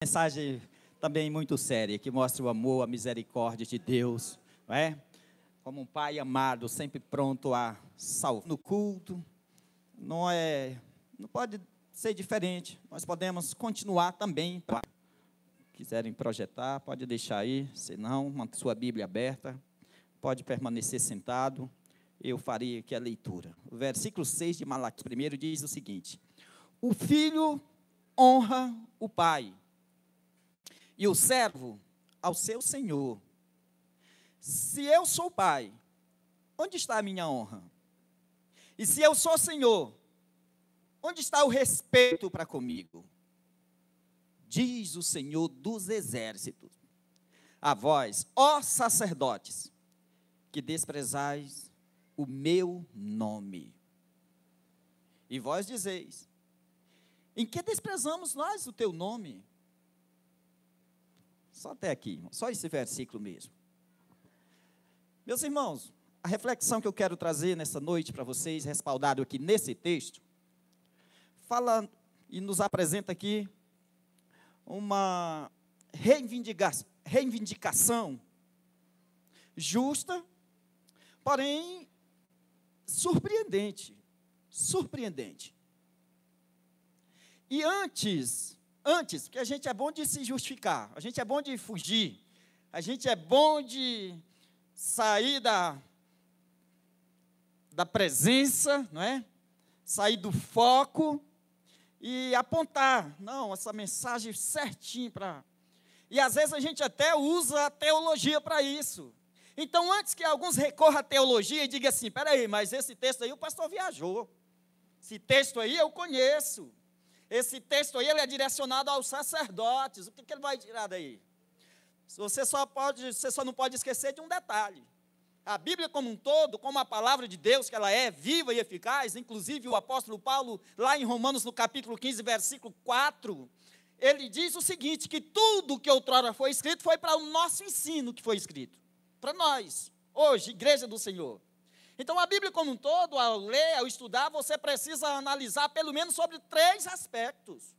Mensagem também muito séria, que mostra o amor, a misericórdia de Deus, não é? Como um pai amado, sempre pronto a salvar. No culto, não pode ser diferente. Nós podemos continuar também. Quiserem projetar, pode deixar aí, senão, manter sua Bíblia aberta, pode permanecer sentado, eu farei aqui a leitura. O versículo 6 de Malaquias, primeiro, diz o seguinte: o filho honra o pai, e o servo ao seu senhor. Se eu sou pai, onde está a minha honra? E se eu sou senhor, onde está o respeito para comigo? Diz o Senhor dos exércitos: a vós, ó sacerdotes, que desprezais o meu nome. E vós dizeis: em que desprezamos nós o teu nome? Só até aqui, só esse versículo mesmo. Meus irmãos, a reflexão que eu quero trazer nessa noite para vocês, respaldado aqui nesse texto, fala e nos apresenta aqui uma reivindicação justa, porém surpreendente. E antes, porque a gente é bom de se justificar, a gente é bom de fugir, a gente é bom de sair da presença, não é? Sair do foco e apontar, não, essa mensagem certinho para... E às vezes a gente até usa a teologia para isso. Então, antes que alguns recorram à teologia e digam assim: peraí, mas esse texto aí o pastor viajou, esse texto aí eu conheço, esse texto aí ele é direcionado aos sacerdotes, o que ele vai tirar daí? Você só não pode esquecer de um detalhe: a Bíblia como um todo, como a palavra de Deus, que ela é viva e eficaz, inclusive o apóstolo Paulo, lá em Romanos, no capítulo 15, versículo 4, ele diz o seguinte, que tudo que outrora foi escrito foi para o nosso ensino que foi escrito, para nós, hoje, igreja do Senhor. Então, a Bíblia como um todo, ao ler, ao estudar, você precisa analisar pelo menos sobre 3 aspectos.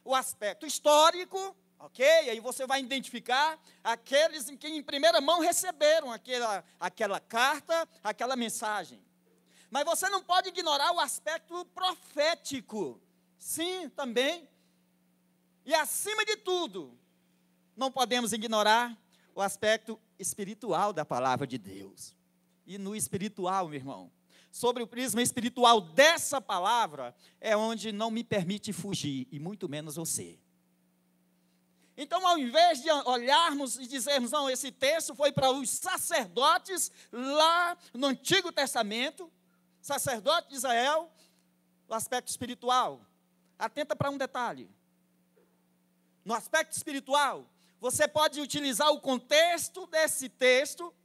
O aspecto histórico, ok? Aí você vai identificar aqueles em que em primeira mão receberam aquela carta, aquela mensagem. Mas você não pode ignorar o aspecto profético. Sim, também. E acima de tudo, não podemos ignorar o aspecto espiritual da palavra de Deus. E no espiritual, meu irmão, sobre o prisma espiritual dessa palavra, é onde não me permite fugir, e muito menos você. Então, ao invés de olharmos e dizermos, não, esse texto foi para os sacerdotes lá no Antigo Testamento, sacerdote de Israel, o aspecto espiritual, atenta para um detalhe. No aspecto espiritual, você pode utilizar o contexto desse texto,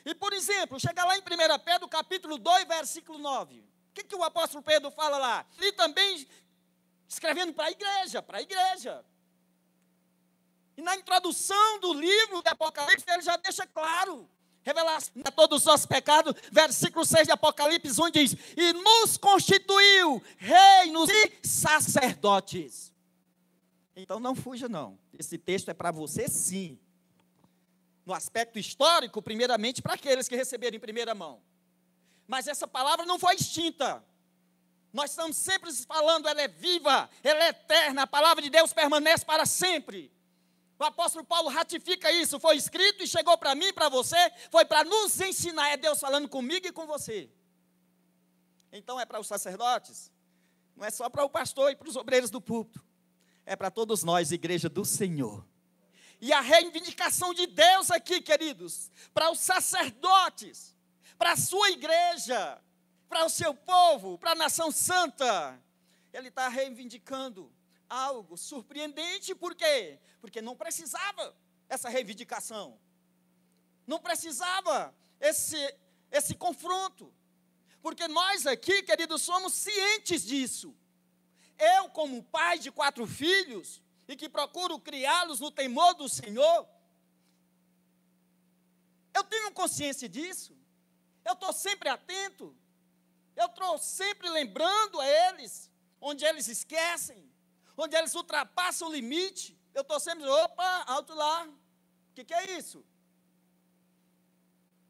e, por exemplo, chega lá em 1 Pedro, capítulo 2, versículo 9. O que o apóstolo Pedro fala lá? Ele também escrevendo para a igreja. E na introdução do livro de Apocalipse, ele já deixa claro, revelação a todos os nossos pecados, versículo 6 de Apocalipse, onde diz: e nos constituiu reinos e sacerdotes. Então não fuja não, esse texto é para você sim. No aspecto histórico, primeiramente, para aqueles que receberam em primeira mão. Mas essa palavra não foi extinta. Nós estamos sempre falando, ela é viva, ela é eterna, a palavra de Deus permanece para sempre. O apóstolo Paulo ratifica isso, foi escrito e chegou para mim e para você, foi para nos ensinar, é Deus falando comigo e com você. Então é para os sacerdotes, não é só para o pastor e para os obreiros do púlpito, é para todos nós, igreja do Senhor. E a reivindicação de Deus aqui, queridos, para os sacerdotes, para a sua igreja, para o seu povo, para a nação santa, ele está reivindicando algo surpreendente. Por quê? Porque não precisava essa reivindicação, não precisava esse confronto, porque nós aqui, queridos, somos cientes disso. Eu, como pai de 4 filhos, e que procuro criá-los no temor do Senhor, eu tenho consciência disso, eu estou sempre atento, eu estou sempre lembrando a eles, onde eles esquecem, onde eles ultrapassam o limite, Eu estou sempre, opa, alto lá. O que é isso?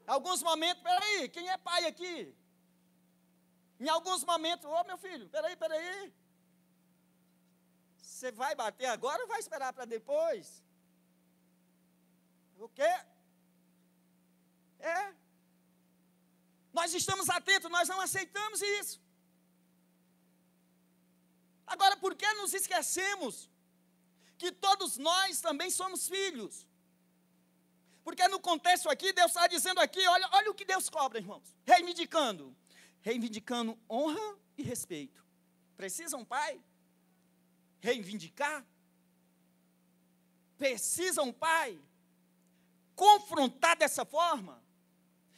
Alguns momentos, peraí, quem é pai aqui? Em alguns momentos, meu filho, peraí. Você vai bater agora ou vai esperar para depois? O quê? Nós estamos atentos, nós não aceitamos isso. Agora, por que nos esquecemos que todos nós também somos filhos? Porque no contexto aqui, Deus está dizendo aqui, olha o que Deus cobra, irmãos. Reivindicando honra e respeito. Precisa um pai reivindicar? Precisa um pai confrontar dessa forma?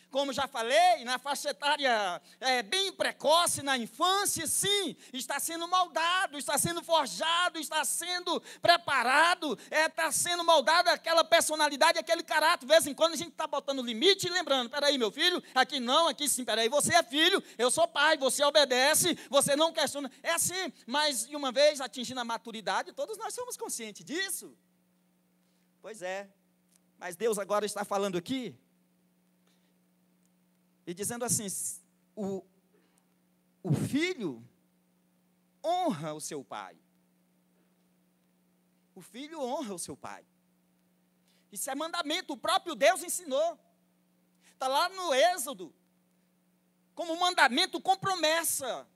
Como já falei, na faixa etária bem precoce, na infância, sim, está sendo moldado, está sendo forjado, está sendo preparado, está sendo moldado aquela personalidade, aquele caráter. De vez em quando a gente está botando limite e lembrando, peraí, meu filho, aqui não, aqui sim, peraí, você é filho, eu sou pai, você obedece, você não questiona. É assim, mas de uma vez atingindo a maturidade, todos nós somos conscientes disso. Pois é, mas Deus agora está falando aqui, e dizendo assim, o filho honra o seu pai. O filho honra o seu pai. Isso é mandamento, o próprio Deus ensinou. Está lá no Êxodo, como mandamento com promessa.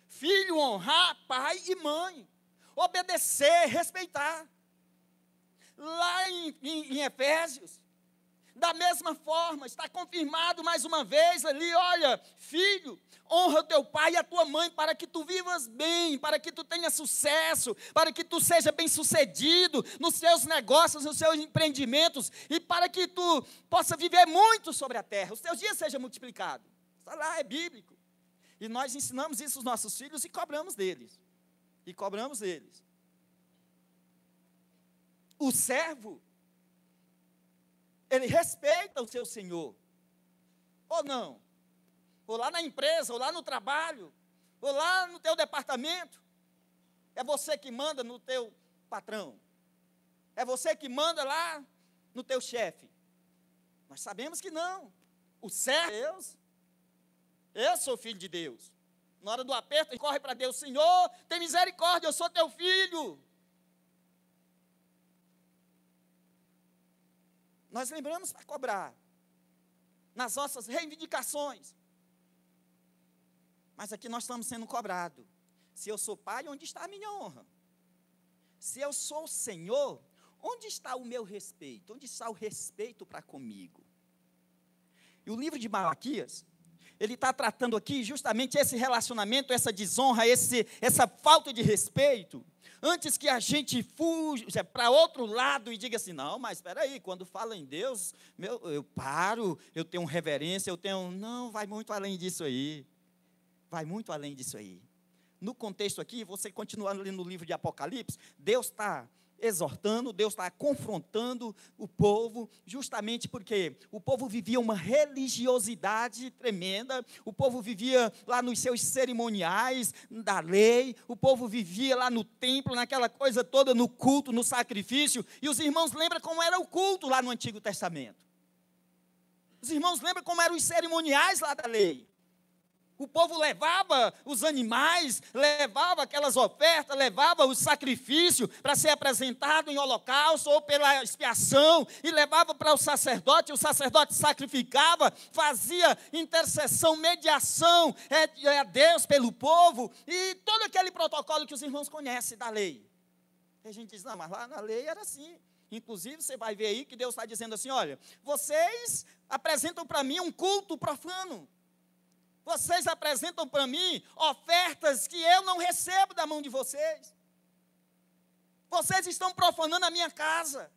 Filho honrar pai e mãe. Obedecer, respeitar. Lá em Efésios, da mesma forma, está confirmado mais uma vez ali, olha, filho, honra o teu pai e a tua mãe para que tu vivas bem, para que tu tenhas sucesso, para que tu seja bem sucedido nos seus negócios, nos seus empreendimentos, e para que tu possa viver muito sobre a terra, os teus dias sejam multiplicados. Está lá, é bíblico. E nós ensinamos isso aos nossos filhos e cobramos deles. O servo, ele respeita o seu senhor, ou não? Ou lá na empresa, ou lá no trabalho, ou lá no teu departamento. É você que manda no teu patrão. É você que manda lá no teu chefe. Nós sabemos que não. O servo é Deus. Eu sou filho de Deus. Na hora do aperto, ele corre para Deus, Senhor, tem misericórdia, eu sou teu filho. Nós lembramos para cobrar, nas nossas reivindicações. Mas aqui nós estamos sendo cobrados. Se eu sou pai, onde está a minha honra? Se eu sou o Senhor, onde está o meu respeito? Onde está o respeito para comigo? E o livro de Malaquias, ele está tratando aqui justamente esse relacionamento, essa desonra, essa falta de respeito. Antes que a gente fuja para outro lado e diga assim, não, mas espera aí, quando fala em Deus, eu paro, eu tenho reverência, não, vai muito além disso aí. Vai muito além disso aí. No contexto aqui, você continua ali no livro de Apocalipse, Deus está exortando, Deus está confrontando o povo, justamente porque o povo vivia uma religiosidade tremenda, o povo vivia lá nos seus cerimoniais da lei, o povo vivia lá no templo, naquela coisa toda, no culto, no sacrifício, e os irmãos lembram como era o culto lá no Antigo Testamento. Os irmãos lembram como eram os cerimoniais lá da lei. O povo levava os animais, levava aquelas ofertas, levava o sacrifício para ser apresentado em holocausto ou pela expiação, e levava para o sacerdote sacrificava, fazia intercessão, mediação a Deus pelo povo, e todo aquele protocolo que os irmãos conhecem da lei. E a gente diz, não, mas lá na lei era assim. Inclusive, você vai ver aí que Deus está dizendo assim, olha, vocês apresentam para mim um culto profano. Vocês apresentam para mim ofertas que eu não recebo da mão de vocês. Vocês estão profanando a minha casa.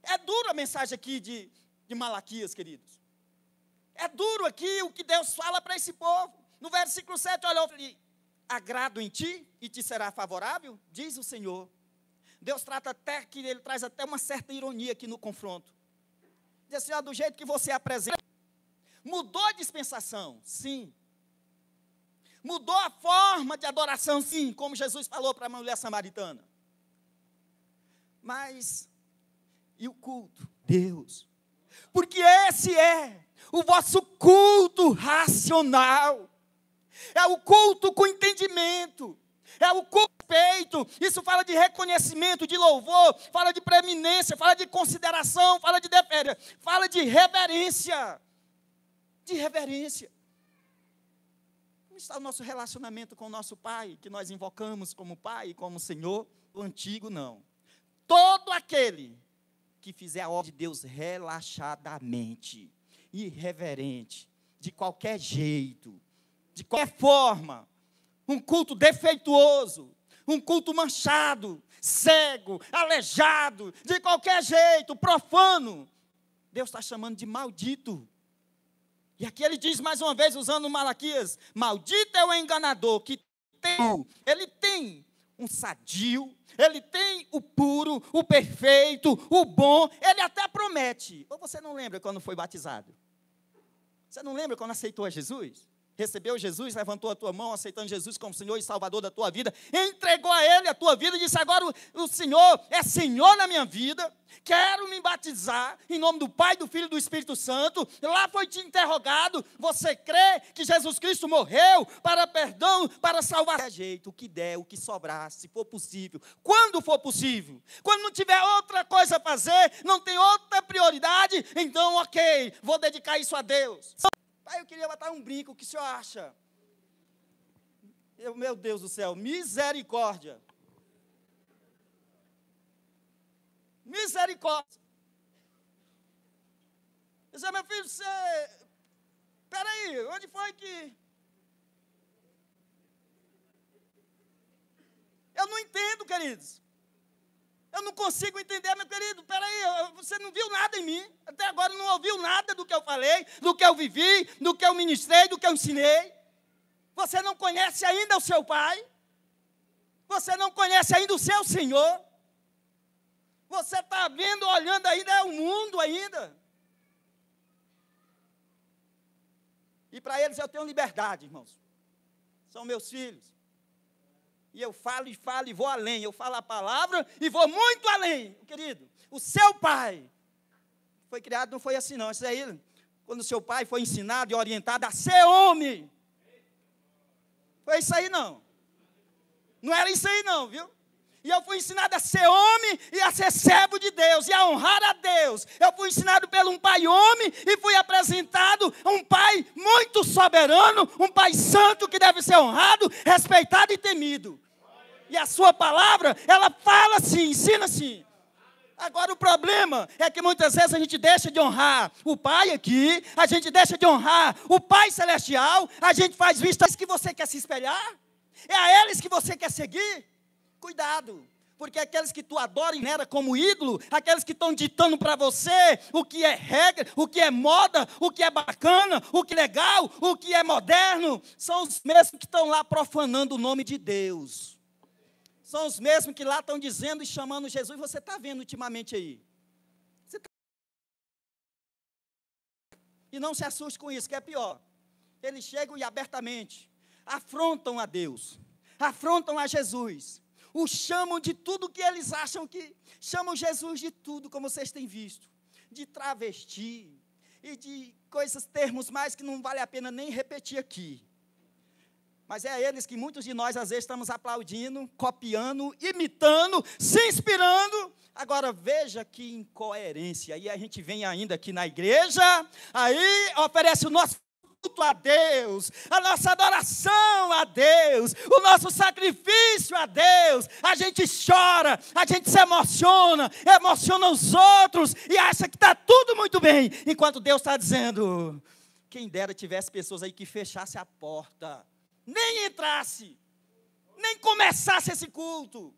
É duro a mensagem aqui de Malaquias, queridos. É duro aqui o que Deus fala para esse povo. No versículo 7, olha, eu falei, agrado em ti e te será favorável, diz o Senhor. Deus trata até que ele traz até uma certa ironia aqui no confronto. Diz assim, do jeito que você apresenta, mudou a dispensação, sim. Mudou a forma de adoração, sim, como Jesus falou para a mulher samaritana. Mas, e o culto? Deus. Porque esse é o vosso culto racional. É o culto com entendimento. É o culto feito. Isso fala de reconhecimento, de louvor, fala de preeminência, fala de consideração, fala de deferência, fala de reverência. De reverência. Como está o nosso relacionamento com o nosso Pai, que nós invocamos como Pai, como Senhor? O antigo, não. Todo aquele que fizer a obra de Deus relaxadamente, irreverente, de qualquer jeito, de qualquer forma, um culto defeituoso, um culto manchado, cego, aleijado, de qualquer jeito, profano, Deus está chamando de maldito. E aqui ele diz mais uma vez, usando Malaquias, maldito é o enganador que ele tem um sadio, ele tem o puro, o perfeito, o bom, ele até promete. Ou você não lembra quando foi batizado? Você não lembra quando aceitou a Jesus? Recebeu Jesus, levantou a tua mão, aceitando Jesus como Senhor e Salvador da tua vida, entregou a Ele a tua vida e disse, agora o Senhor é Senhor na minha vida, quero me batizar em nome do Pai, do Filho e do Espírito Santo. Lá foi te interrogado, você crê que Jesus Cristo morreu para perdão, para salvar? É jeito, o que der, o que sobrar, se for possível, quando for possível, quando não tiver outra coisa a fazer, não tem outra prioridade, então ok, vou dedicar isso a Deus. Pai, eu queria botar um brinco, o que o senhor acha? Meu Deus do céu, misericórdia. Misericórdia. Eu disse, meu filho, você... Peraí, onde foi que... Eu não entendo, queridos. Eu não consigo entender, meu querido, peraí, você não viu nada em mim, até agora não ouviu nada do que eu falei, do que eu vivi, do que eu ministrei, do que eu ensinei. Você não conhece ainda o seu Pai, você não conhece ainda o seu Senhor, você está vendo, olhando ainda, é o mundo ainda. E para eles eu tenho liberdade, irmãos, são meus filhos. E eu falo e vou além. Eu falo a palavra e vou muito além. Querido, o seu pai foi criado, não foi assim não. Isso aí, quando o seu pai foi ensinado e orientado a ser homem. Foi isso aí não. Não era isso aí não, viu? E eu fui ensinado a ser homem e a ser servo de Deus e a honrar a Deus. Eu fui ensinado por um pai homem e fui apresentado a um pai muito soberano, um pai santo que deve ser honrado, respeitado e temido. E a sua palavra, ela fala assim, ensina assim. Agora o problema é que muitas vezes a gente deixa de honrar o Pai aqui, a gente deixa de honrar o Pai Celestial, a gente faz vista que você quer se espelhar, é a eles que você quer seguir. Cuidado, porque aqueles que tu adora e venera como ídolo, aqueles que estão ditando para você o que é regra, o que é moda, o que é bacana, o que é legal, o que é moderno, são os mesmos que estão lá profanando o nome de Deus. São os mesmos que lá estão dizendo e chamando Jesus. Você está vendo ultimamente aí. E não se assuste com isso, que é pior. Eles chegam e abertamente afrontam a Deus, afrontam a Jesus, o chamam de tudo que eles acham que... Chamam Jesus de tudo, como vocês têm visto. De travesti e de coisas, termos mais que não vale a pena nem repetir aqui. Mas é eles que muitos de nós, às vezes, estamos aplaudindo, copiando, imitando, se inspirando. Agora, veja que incoerência. Aí a gente vem ainda aqui na igreja, aí oferece o nosso culto a Deus, a nossa adoração a Deus, o nosso sacrifício a Deus. A gente chora, a gente se emociona, emociona os outros e acha que está tudo muito bem. Enquanto Deus está dizendo, quem dera tivesse pessoas aí que fechasse a porta, nem entrasse, nem começasse esse culto,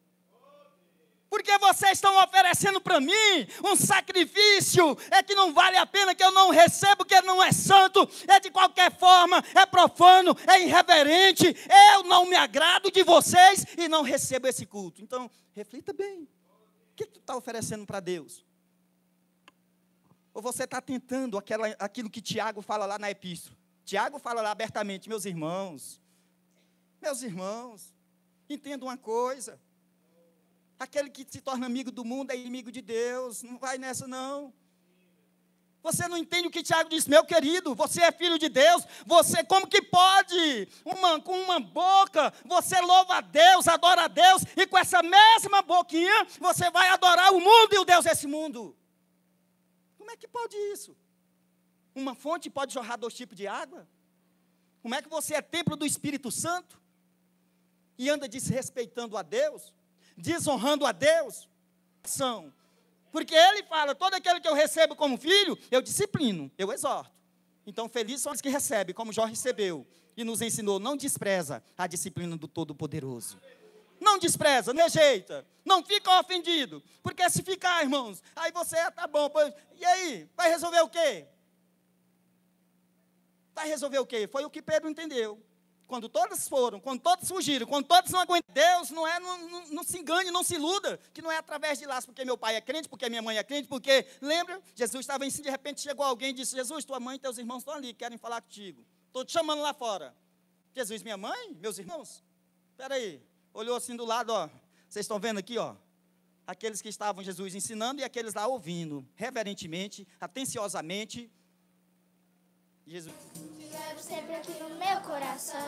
porque vocês estão oferecendo para mim um sacrifício, é que não vale a pena, que eu não recebo, que não é santo, é de qualquer forma, é profano, é irreverente, eu não me agrado de vocês e não recebo esse culto. Então, reflita bem, o que tu está oferecendo para Deus? Ou você está tentando aquilo que Tiago fala lá na epístola? Tiago fala lá abertamente, meus irmãos, entenda uma coisa, Aquele que se torna amigo do mundo é inimigo de Deus. Não vai nessa, não. Você não entende o que Tiago disse, meu querido, você é filho de Deus, você como que pode, com uma boca, você louva a Deus, adora a Deus, e com essa mesma boquinha, você vai adorar o mundo e o Deus desse mundo. Como é que pode isso? Uma fonte pode jorrar 2 tipos de água? Como é que você é templo do Espírito Santo, e anda desrespeitando a Deus, desonrando a Deus? Porque ele fala, todo aquele que eu recebo como filho, eu disciplino, eu exorto. Então, felizes são os que recebem, como Jó recebeu, e nos ensinou, não despreza a disciplina do Todo-Poderoso. Não despreza, não rejeita, não fica ofendido. Porque se ficar, irmãos, aí você, tá bom, pois, e aí, vai resolver o quê? Vai resolver o quê? Foi o que Pedro entendeu. Quando todos foram, quando todos fugiram, quando todos não aguentam, Deus não se engane, não se iluda, que não é através de laço, porque meu pai é crente, porque minha mãe é crente, porque, lembra? Jesus estava em si, de repente chegou alguém e disse, Jesus, tua mãe e teus irmãos estão ali, querem falar contigo. Estou te chamando lá fora. Jesus, minha mãe, meus irmãos? Espera aí. Olhou assim do lado, ó. Vocês estão vendo aqui, ó. Aqueles que estavam Jesus ensinando e aqueles lá ouvindo, reverentemente, atenciosamente. Jesus. Quero sempre aqui no meu coração.